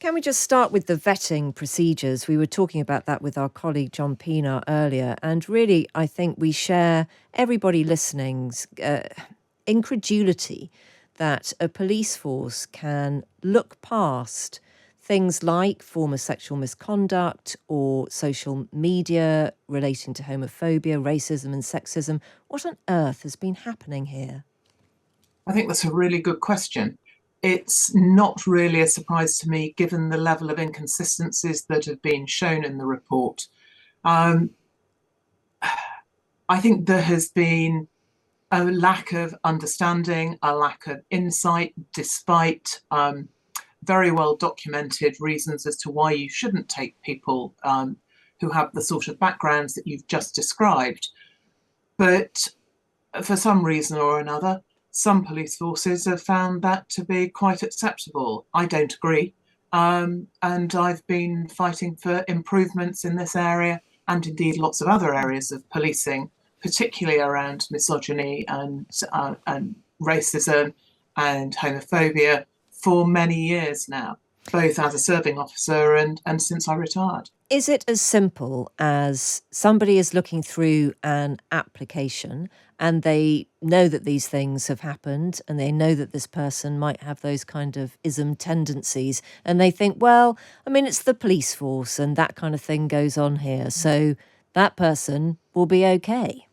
Can we just start with the vetting procedures? We were talking about that with our colleague John Pienaar earlier, and really, I think we share everybody listening's incredulity that a police force can look past things like former sexual misconduct or social media relating to homophobia, racism and sexism. What on earth has been happening here? I think that's a really good question. It's not really a surprise to me, given the level of inconsistencies that have been shown in the report. Um, I think there has been a lack of understanding, a lack of insight, despite very well documented reasons as to why you shouldn't take people who have the sort of backgrounds that you've just described. But for some reason or another, some police forces have found that to be quite acceptable. I don't agree. And I've been fighting for improvements in this area and indeed lots of other areas of policing, particularly around misogyny and racism and homophobia for many years now, both as a serving officer and since I retired. Is it as simple as somebody is looking through an application and they know that these things have happened and they know that this person might have those kind of ism tendencies and they think, well, I mean, it's the police force and that kind of thing goes on here, so that person will be okay?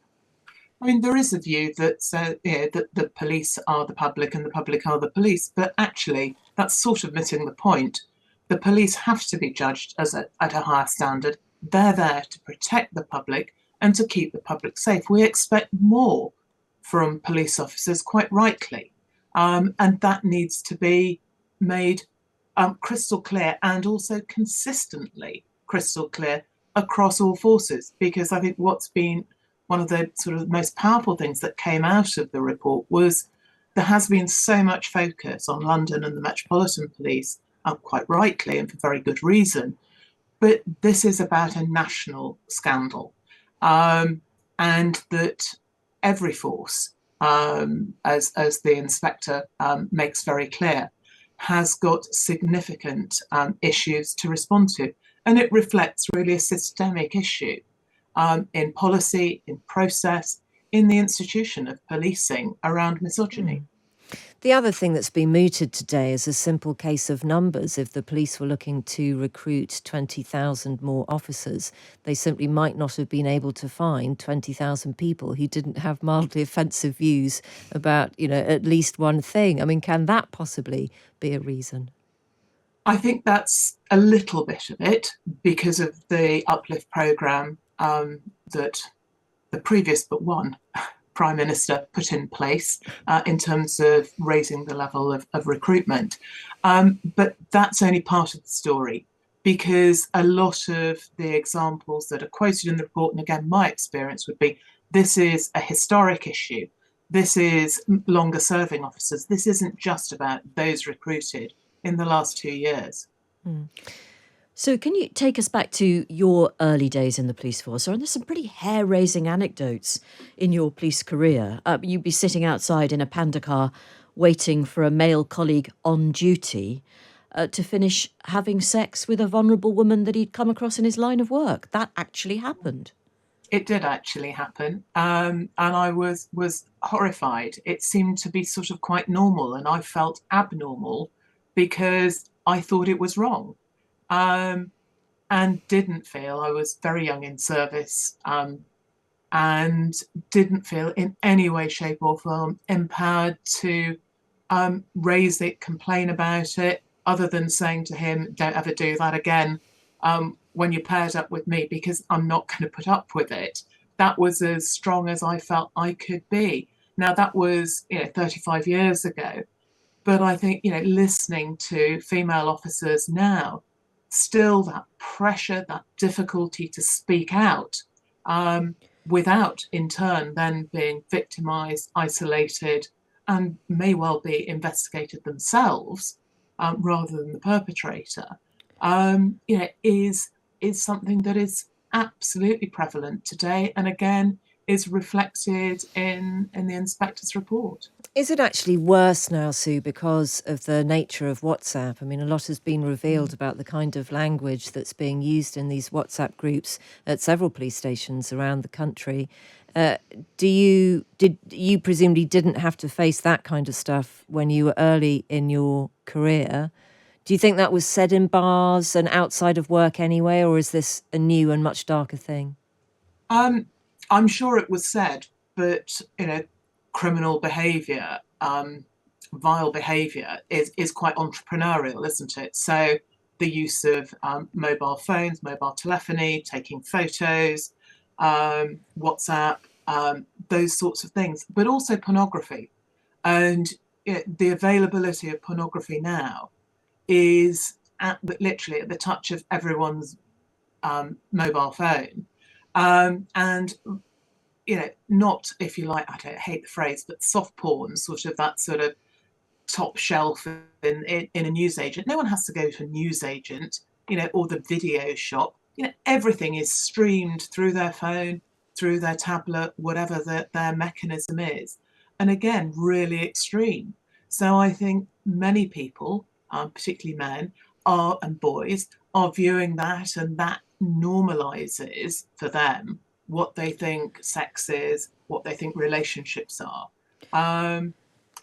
I mean, there is a view that that the police are the public and the public are the police, but actually, that's sort of missing the point. The police have to be judged at a higher standard. They're there to protect the public and to keep the public safe. We expect more from police officers, quite rightly, and that needs to be made crystal clear and also consistently crystal clear across all forces. Because I think what's been one of the sort of most powerful things that came out of the report was there has been so much focus on London and the Metropolitan Police, quite rightly and for very good reason. But this is about a national scandal, and that every force, as the inspector makes very clear, has got significant issues to respond to. And it reflects really a systemic issue in policy, in process, in the institution of policing around misogyny. The other thing that's been mooted today is a simple case of numbers. If the police were looking to recruit 20,000 more officers, they simply might not have been able to find 20,000 people who didn't have mildly offensive views about, at least one thing. I mean, can that possibly be a reason? I think that's a little bit of it because of the uplift programme that the previous but one Prime Minister put in place in terms of raising the level of recruitment. But that's only part of the story, because a lot of the examples that are quoted in the report, and again, my experience would be, this is a historic issue. This is longer serving officers. This isn't just about those recruited in the last 2 years. So can you take us back to your early days in the police force? There's some pretty hair-raising anecdotes in your police career. You'd be sitting outside in a panda car waiting for a male colleague on duty to finish having sex with a vulnerable woman that he'd come across in his line of work. That actually happened. It did actually happen, and I was horrified. It seemed to be sort of quite normal, and I felt abnormal because I thought it was wrong. And didn't feel, I was very young in service, and didn't feel in any way, shape or form empowered to raise it, complain about it, other than saying to him, don't ever do that again when you're paired up with me, because I'm not going to put up with it. That was as strong as I felt I could be. Now, that was 35 years ago. But I think, listening to female officers now, still that pressure, that difficulty to speak out without in turn then being victimized, isolated, and may well be investigated themselves rather than the perpetrator, is something that is absolutely prevalent today. And again, is reflected in the inspector's report. Is it actually worse now, Sue, because of the nature of WhatsApp? I mean, a lot has been revealed about the kind of language that's being used in these WhatsApp groups at several police stations around the country. Did you presumably didn't have to face that kind of stuff when you were early in your career? Do you think that was said in bars and outside of work anyway, or is this a new and much darker thing? I'm sure it was said, but criminal behaviour, vile behaviour is quite entrepreneurial, isn't it? So the use of mobile phones, mobile telephony, taking photos, WhatsApp, those sorts of things, but also pornography. And the availability of pornography now is literally at the touch of everyone's mobile phone. And not, if you like, I don't hate the phrase, but soft porn, sort of that sort of top shelf in a newsagent. No one has to go to a newsagent, or the video shop. Everything is streamed through their phone, through their tablet, whatever their mechanism is. And again, really extreme. So I think many people, particularly men and boys, are viewing that, and that normalizes for them what they think sex is, what they think relationships are. I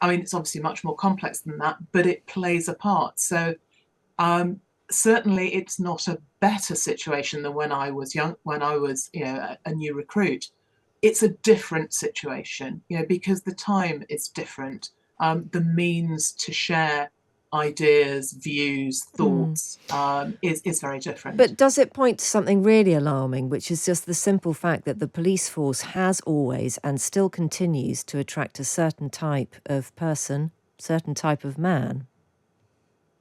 mean, it's obviously much more complex than that, but it plays a part. So certainly it's not a better situation than when I was young, when I was, a new recruit. It's a different situation, because the time is different. The means to share ideas, views, thoughts is very different. But does it point to something really alarming, which is just the simple fact that the police force has always and still continues to attract a certain type of person, certain type of man?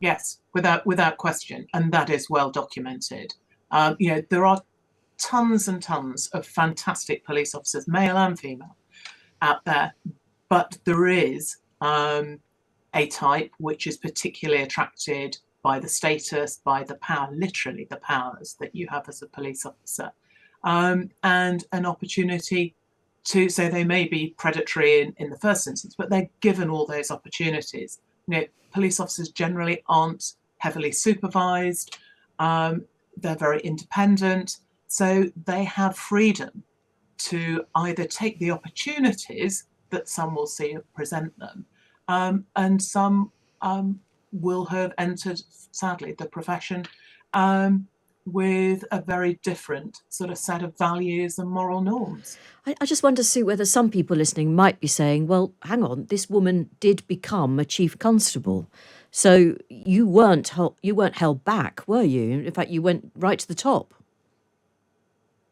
Yes, without question, and that is well documented. There are tons and tons of fantastic police officers, male and female, out there, but there is a type which is particularly attracted by the status, by the power, literally the powers that you have as a police officer, and an opportunity to, so they may be predatory in the first instance, but they're given all those opportunities. Police officers generally aren't heavily supervised. They're very independent, so they have freedom to either take the opportunities that some will see present them, and some will have entered, sadly, the profession with a very different sort of set of values and moral norms. I just wonder, Sue, whether some people listening might be saying, well, hang on, this woman did become a chief constable. So you weren't held back, were you? In fact, you went right to the top.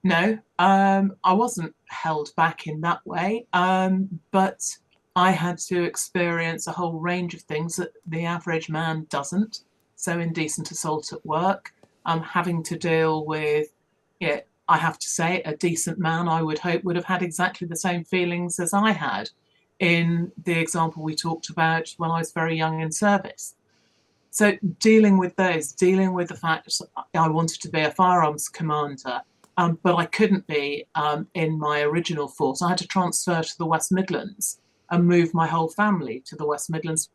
No, I wasn't held back in that way, but I had to experience a whole range of things that the average man doesn't. So indecent assault at work, having to deal with, I have to say, a decent man, I would hope, would have had exactly the same feelings as I had in the example we talked about when I was very young in service. So dealing with those, dealing with the fact I wanted to be a firearms commander, but I couldn't be in my original force. I had to transfer to the West Midlands and move my whole family to the West Midlands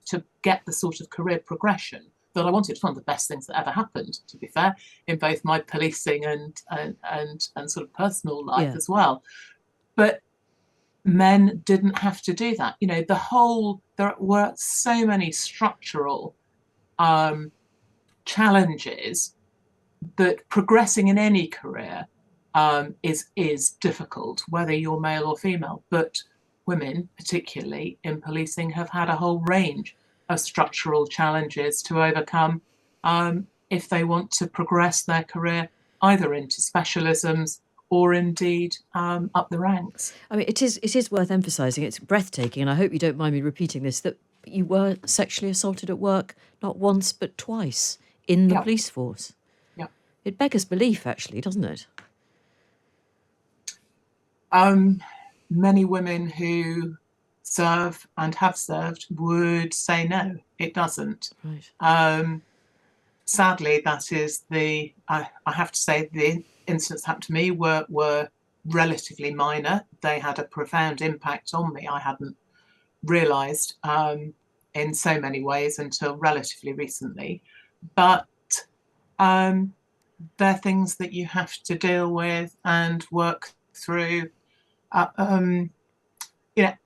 to get the sort of career progression that I wanted. It's one of the best things that ever happened, to be fair, in both my policing and sort of personal life as well. But men didn't have to do that. There were so many structural challenges that progressing in any career is difficult, whether you're male or female. But women, particularly in policing, have had a whole range of structural challenges to overcome if they want to progress their career either into specialisms or indeed up the ranks. I mean, it is worth emphasising, it's breathtaking, and I hope you don't mind me repeating this, that you were sexually assaulted at work not once but twice in the police force. Yeah. It beggars belief, actually, doesn't it? Many women who serve and have served would say no, it doesn't. Right. Sadly, that is I have to say, the incidents that happened to me were relatively minor. They had a profound impact on me. I hadn't realised in so many ways until relatively recently. But they're things that you have to deal with and work through,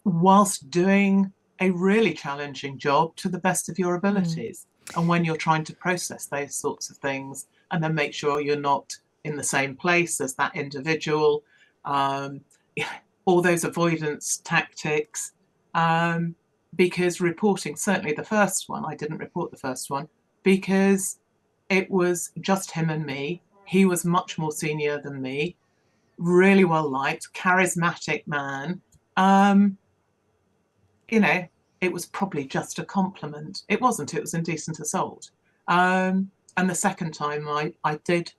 whilst doing a really challenging job to the best of your abilities. And when you're trying to process those sorts of things and then make sure you're not in the same place as that individual, all those avoidance tactics, because reporting, certainly the first one, I didn't report the first one because it was just him and me. He was much more senior than me, really well liked, charismatic man. It was probably just a compliment. It wasn't, it was indecent assault. And the second time I did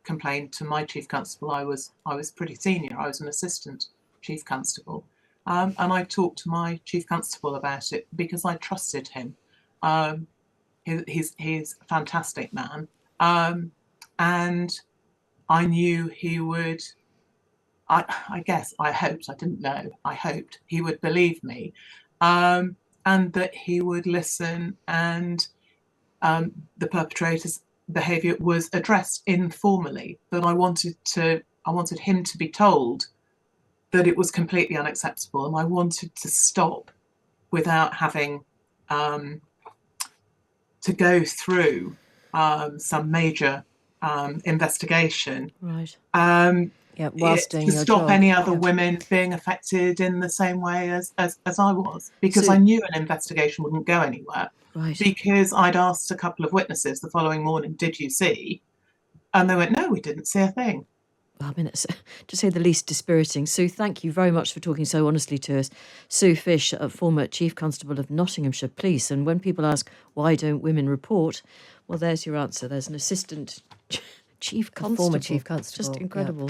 complain to my chief constable. I was pretty senior. I was an assistant chief constable. And I talked to my chief constable about it because I trusted him. He's a fantastic man. And I knew he would, I guess, I hoped, I didn't know, I hoped he would believe me, and that he would listen, and the perpetrator's behaviour was addressed informally. But I wanted him to be told that it was completely unacceptable, and I wanted to stop without having to go through some major investigation. Right. Whilst doing to your stop job. any other women being affected in the same way as I was, because I knew an investigation wouldn't go anywhere. Right. Because I'd asked a couple of witnesses the following morning, did you see? And they went, no, we didn't see a thing. I mean, it's, to say the least, dispiriting. Sue, thank you very much for talking so honestly to us. Sue Fish, a former Chief Constable of Nottinghamshire Police. And when people ask, why don't women report? Well, there's your answer. There's an assistant Chief Constable. Former Chief Constable. Just incredible.